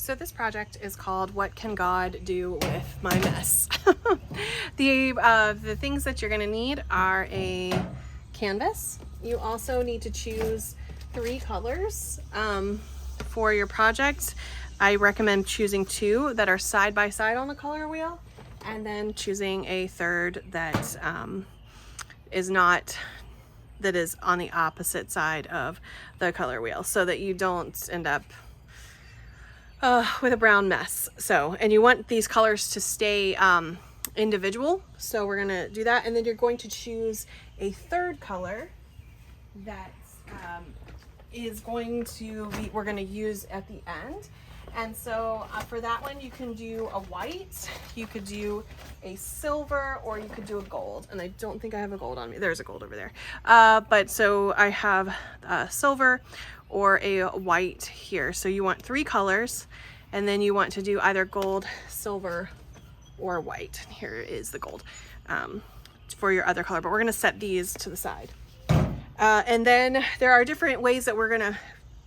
So this project is called What Can God Do With My Mess? The things that you're going to need are a canvas. You also need to choose 3 colors for your project. I recommend choosing 2 that are side by side on the color wheel, and then choosing a third that is on the opposite side of the color wheel, so that you don't end up with a brown mess. So, and you want these colors to stay individual. So we're gonna do that, and then you're going to choose a third color that is going to be, we're gonna use at the end. And so for that one, you can do a white, you could do a silver, or you could do a gold. And I don't think I have a gold on me. There's a gold over there. But so I have silver or a white here. So you want 3 colors, and then you want to do either gold, silver, or white. Here is the gold for your other color, but we're gonna set these to the side. And then there are different ways that we're gonna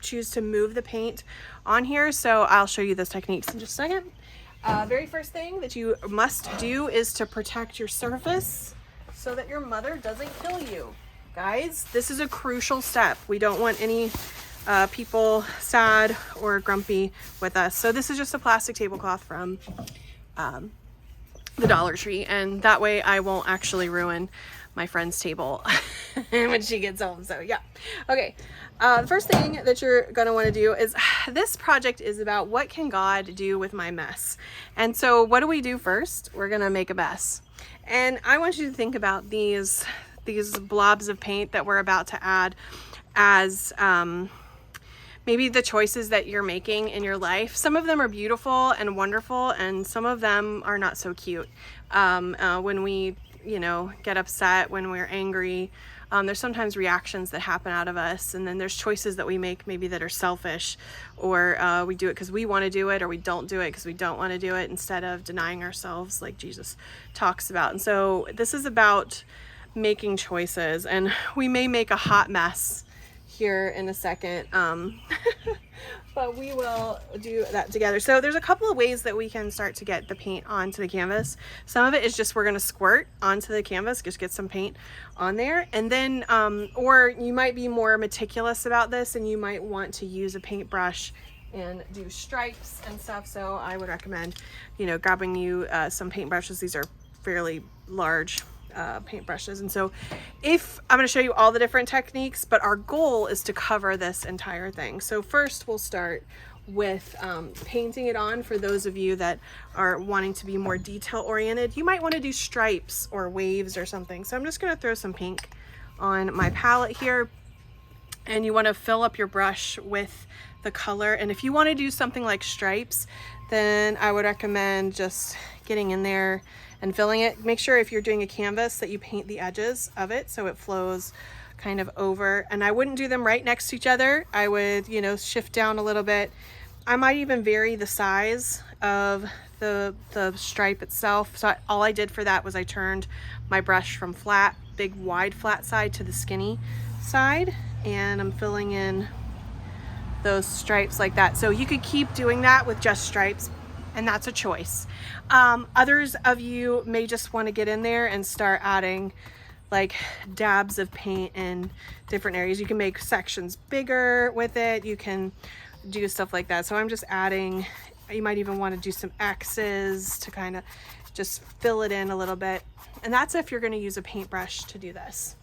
choose to move the paint on here. So I'll show you those techniques in just a second. Very first thing that you must do is to protect your surface so that your mother doesn't kill you. Guys, this is a crucial step. We don't want any people sad or grumpy with us. So this is just a plastic tablecloth from the Dollar Tree, and that way I won't actually ruin my friend's table when she gets home. So yeah. Okay. The first thing that you're going to want to do is, this project is about what can God do with my mess. And so what do we do first? We're going to make a mess. And I want you to think about these blobs of paint that we're about to add as maybe the choices that you're making in your life. Some of them are beautiful and wonderful, and some of them are not so cute. When we get upset, when we're angry, there's sometimes reactions that happen out of us, and then there's choices that we make maybe that are selfish, or we do it because we want to do it, or we don't do it because we don't want to do it, instead of denying ourselves like Jesus talks about. And so this is about making choices, and we may make a hot mess here in a second, but we will do that together. So there's a couple of ways that we can start to get the paint onto the canvas. Some of it is just we're going to squirt onto the canvas, just get some paint on there, and then or you might be more meticulous about this, and you might want to use a paintbrush and do stripes and stuff. So I would recommend grabbing you some paintbrushes. These are fairly large paintbrushes. And so I'm going to show you all the different techniques, but our goal is to cover this entire thing. So first we'll start with painting it on. For those of you that are wanting to be more detail oriented, you might want to do stripes or waves or something. So I'm just going to throw some pink on my palette here, and you want to fill up your brush with the color. And if you want to do something like stripes, then I would recommend just getting in there and filling it. Make sure if you're doing a canvas that you paint the edges of it so it flows kind of over. And I wouldn't do them right next to each other. I would, shift down a little bit. I might even vary the size of the stripe itself. So all I did for that was I turned my brush from big wide flat side to the skinny side, and I'm filling in those stripes like that. So you could keep doing that with just stripes, and that's a choice. Others of you may just want to get in there and start adding like dabs of paint in different areas. You can make sections bigger with it. You can do stuff like that. So I'm just adding, you might even want to do some X's to kind of just fill it in a little bit. And that's if you're going to use a paintbrush to do this.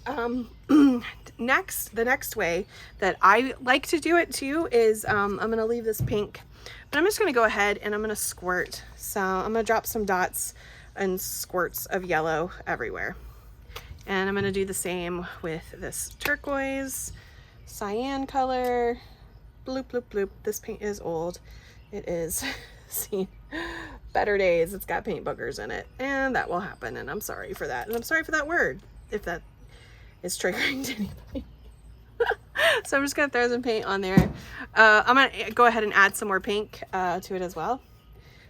The next way that I like to do it too is I'm going to leave this pink, but I'm just going to go ahead and I'm going to squirt. So I'm going to drop some dots and squirts of yellow everywhere. And I'm going to do the same with this turquoise, cyan color, bloop, bloop, bloop. This paint is old. It is seen better days. It's got paint boogers in it, and that will happen. And I'm sorry for that. And I'm sorry for that word, if that is triggering to anybody. So I'm just going to throw some paint on there. I'm going to go ahead and add some more pink to it as well.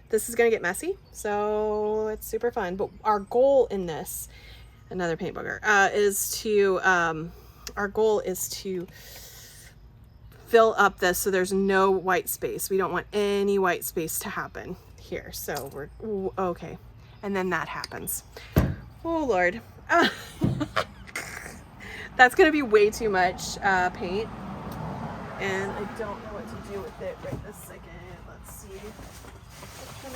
This is going to get messy, so it's super fun. But our goal in this, another paint booger, is to fill up this so there's no white space. We don't want any white space to happen here. So we're okay. And then that happens. Oh Lord. That's gonna be way too much paint. And I don't know what to do with it right this second. Let's see. What can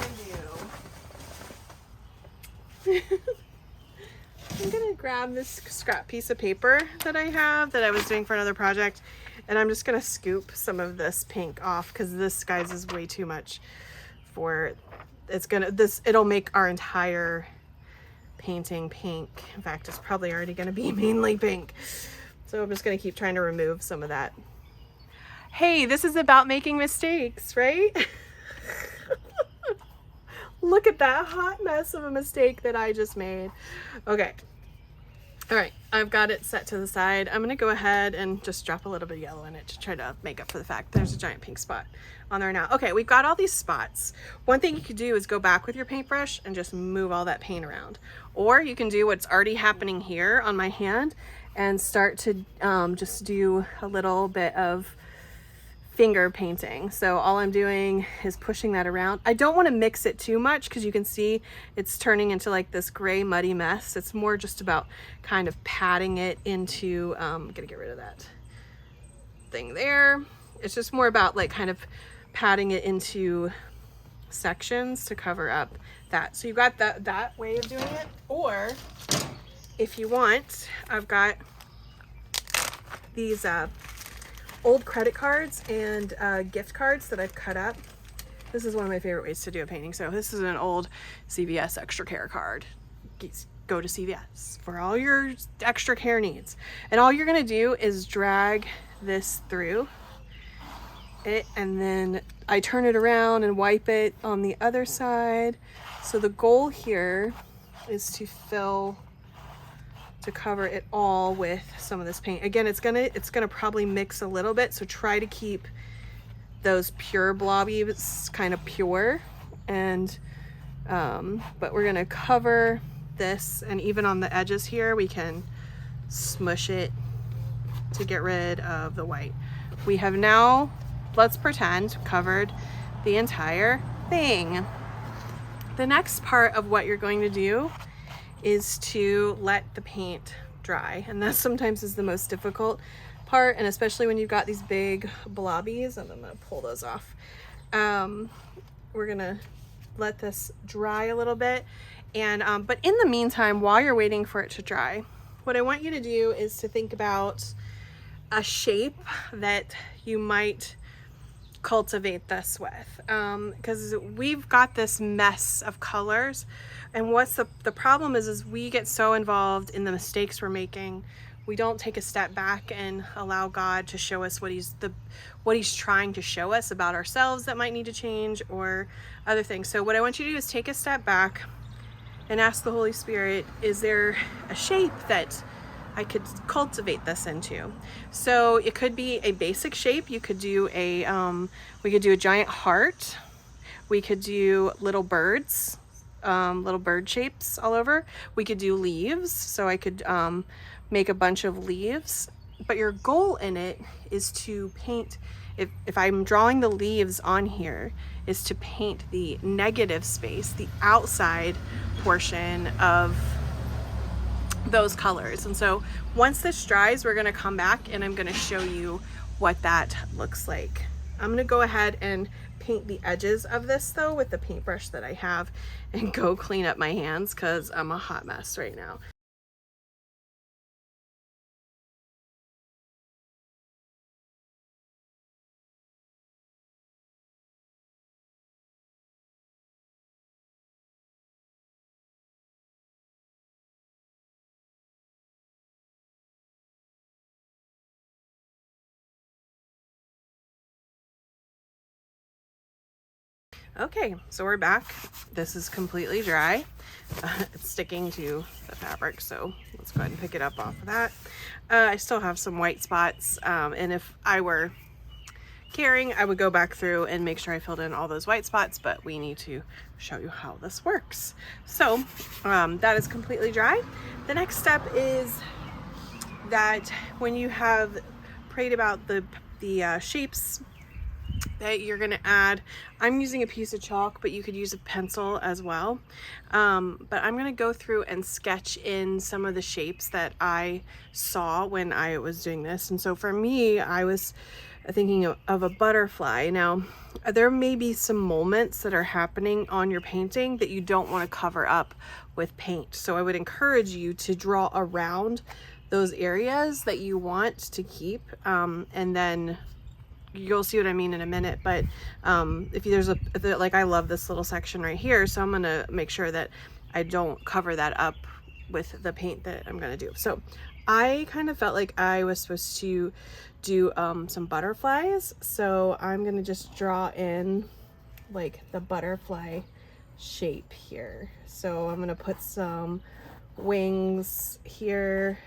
I do? I'm gonna grab this scrap piece of paper that I have that I was doing for another project, and I'm just gonna scoop some of this pink off because this, guys, is way too much for it'll make our entire painting pink. In fact, it's probably already gonna be mainly pink. So I'm just gonna keep trying to remove some of that. Hey, this is about making mistakes, right? Look at that hot mess of a mistake that I just made. Okay. All right, I've got it set to the side. I'm gonna go ahead and just drop a little bit of yellow in it to try to make up for the fact there's a giant pink spot on there now. Okay, we've got all these spots. One thing you could do is go back with your paintbrush and just move all that paint around. Or you can do what's already happening here on my hand and start to just do a little bit of finger painting. So all I'm doing is pushing that around. I don't want to mix it too much because you can see it's turning into like this gray muddy mess. It's more just about kind of patting it into, I'm gonna get rid of that thing there. It's just more about like kind of patting it into sections to cover up that. So you've got that way of doing it. Or if you want, I've got these old credit cards and gift cards that I've cut up. This is one of my favorite ways to do a painting. So this is an old CVS extra care card. Go to CVS for all your extra care needs. And all you're gonna do is drag this through it, and then I turn it around and wipe it on the other side. So the goal here is to cover it all with some of this paint. Again, it's gonna probably mix a little bit, so try to keep those pure blobbies kind of pure. And but we're gonna cover this, and even on the edges here we can smush it to get rid of the white. We have now, let's pretend, covered the entire thing. The next part of what you're going to do is to let the paint dry, and that sometimes is the most difficult part, and especially when you've got these big blobbies. And I'm gonna pull those off. We're gonna let this dry a little bit, and but in the meantime, while you're waiting for it to dry, what I want you to do is to think about a shape that you might cultivate this with, because we've got this mess of colors. And what's the problem is we get so involved in the mistakes we're making, we don't take a step back and allow God to show us what he's trying to show us about ourselves that might need to change, or other things. So what I want you to do is take a step back and ask the Holy Spirit, is there a shape that I could cultivate this into? So it could be a basic shape. You could do we could do a giant heart. We could do little birds, little bird shapes all over. We could do leaves. So I could make a bunch of leaves. But your goal in it is to paint, if I'm drawing the leaves on here, is to paint the negative space, the outside portion of those colors. And so once this dries, we're going to come back and I'm going to show you what that looks like. I'm going to go ahead and paint the edges of this though with the paintbrush that I have, and go clean up my hands because I'm a hot mess right now. Okay, so we're back. This is completely dry. It's sticking to the fabric, so let's go ahead and pick it up off of that. I still have some white spots, and if I were caring, I would go back through and make sure I filled in all those white spots, but we need to show you how this works. So that is completely dry. The next step is that when you have prayed about the the shapes that you're gonna add. I'm using a piece of chalk, but you could use a pencil as well. But I'm gonna go through and sketch in some of the shapes that I saw when I was doing this. And so for me, I was thinking of a butterfly. Now, there may be some moments that are happening on your painting that you don't want to cover up with paint. So I would encourage you to draw around those areas that you want to keep, and then you'll see what I mean in a minute. But if there's like, I love this little section right here, so I'm gonna make sure that I don't cover that up with the paint that I'm gonna do. So I kind of felt like I was supposed to do some butterflies, so I'm gonna just draw in like the butterfly shape here. So I'm gonna put some wings here.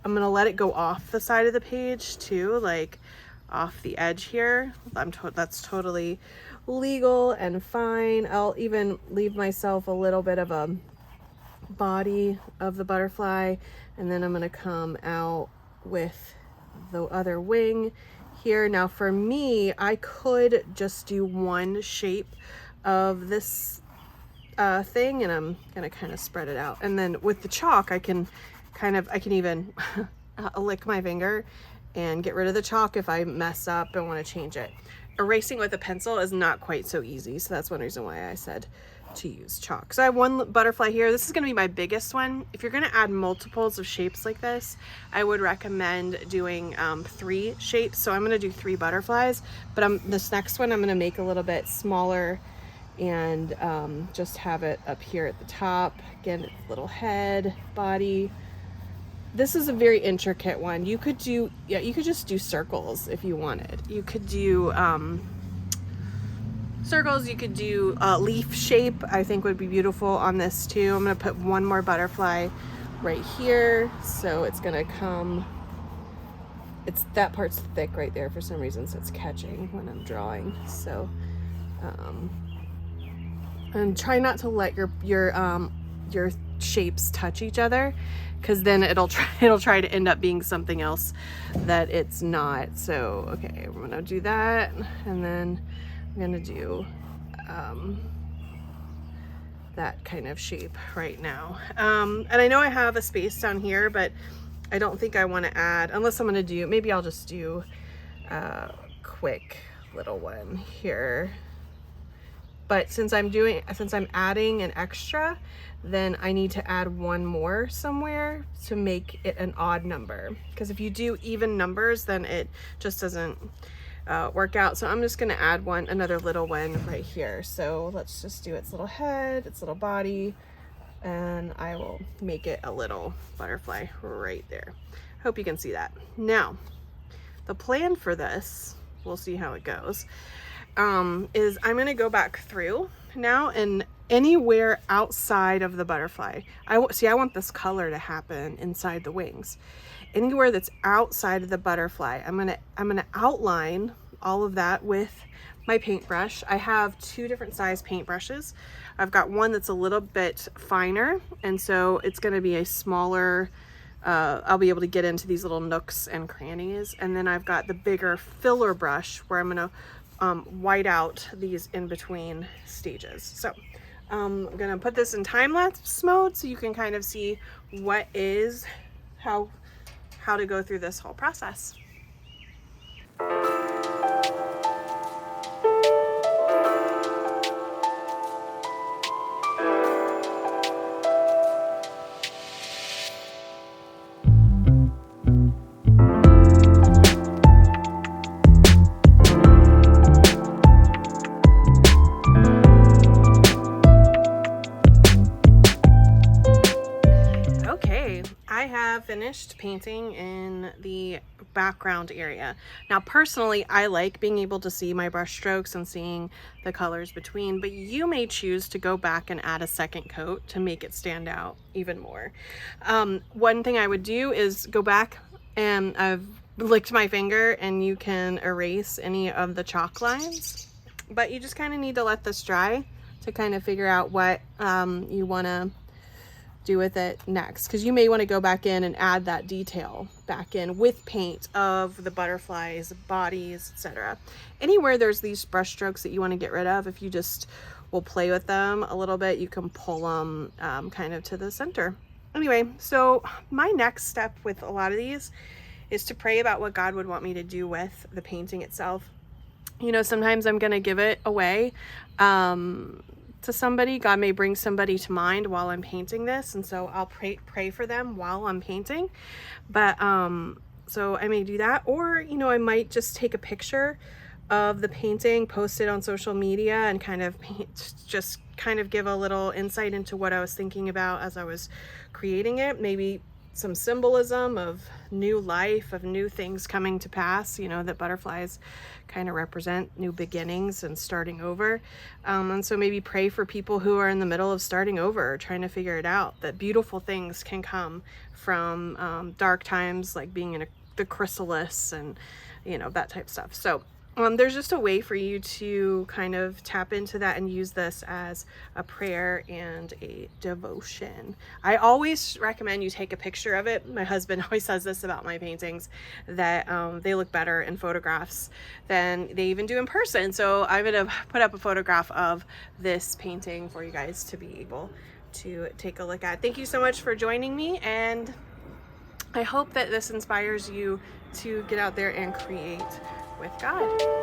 I'm gonna let it go off the side of the page too, like off the edge here. That's totally legal and fine. I'll even leave myself a little bit of a body of the butterfly, and then I'm gonna come out with the other wing here. Now for me, I could just do one shape of this thing, and I'm gonna kind of spread it out. And then with the chalk, I can even lick my finger and get rid of the chalk if I mess up and want to change it. Erasing with a pencil is not quite so easy, so that's one reason why I said to use chalk. So I have one butterfly here. This is going to be my biggest one. If you're going to add multiples of shapes like this, I would recommend doing 3 shapes. So I'm going to do 3 butterflies, but this next one I'm going to make a little bit smaller and just have it up here at the top. Again, little head, body. This is a very intricate one. You could just do circles if you wanted. You could do circles, you could do leaf shape, I think would be beautiful on this too. I'm gonna put one more butterfly right here. So it's gonna come, that part's thick right there for some reason, so it's catching when I'm drawing. So, and try not to let your shapes touch each other, because then it'll try to end up being something else that it's not. So okay, we're gonna do that, and then I'm gonna do that kind of shape right now. And I know I have a space down here, but I don't think I want to add, unless I'm gonna do, maybe I'll just do a quick little one here. But since I'm adding an extra, then I need to add one more somewhere to make it an odd number. Because if you do even numbers, then it just doesn't work out. So I'm just gonna add another little one right here. So let's just do its little head, its little body, and I will make it a little butterfly right there. Hope you can see that. Now, the plan for this, we'll see how it goes, is I'm gonna go back through now, and anywhere outside of the butterfly, I want this color to happen inside the wings. Anywhere that's outside of the butterfly, I'm gonna outline all of that with my paintbrush. I have 2 different size paintbrushes. I've got one that's a little bit finer, and so it's gonna be a smaller, I'll be able to get into these little nooks and crannies. And then I've got the bigger filler brush where I'm gonna white out these in between stages. So I'm gonna put this in time-lapse mode so you can kind of see how to go through this whole process. Finished painting in the background area. Now personally, I like being able to see my brush strokes and seeing the colors between, but you may choose to go back and add a second coat to make it stand out even more. One thing I would do is go back, and I've licked my finger, and you can erase any of the chalk lines, but you just kind of need to let this dry to kind of figure out what you want to do with it next, because you may want to go back in and add that detail back in with paint of the butterflies, bodies, etc. Anywhere there's these brush strokes that you want to get rid of, if you just will play with them a little bit, you can pull them kind of to the center. Anyway, so my next step with a lot of these is to pray about what God would want me to do with the painting itself. You know, sometimes I'm going to give it away to somebody. God may bring somebody to mind while I'm painting this, and so I'll pray for them while I'm painting. But so I may do that, or you know, I might just take a picture of the painting, post it on social media, and kind of just kind of give a little insight into what I was thinking about as I was creating it. Maybe some symbolism of new life, of new things coming to pass, you know, that butterflies kind of represent new beginnings and starting over. And so maybe pray for people who are in the middle of starting over, trying to figure it out, that beautiful things can come from dark times, like being in the chrysalis and, you know, that type of stuff. So there's just a way for you to kind of tap into that and use this as a prayer and a devotion. I always recommend you take a picture of it. My husband always says this about my paintings, that they look better in photographs than they even do in person. So I'm going to put up a photograph of this painting for you guys to be able to take a look at. Thank you so much for joining me, and I hope that this inspires you to get out there and create with God.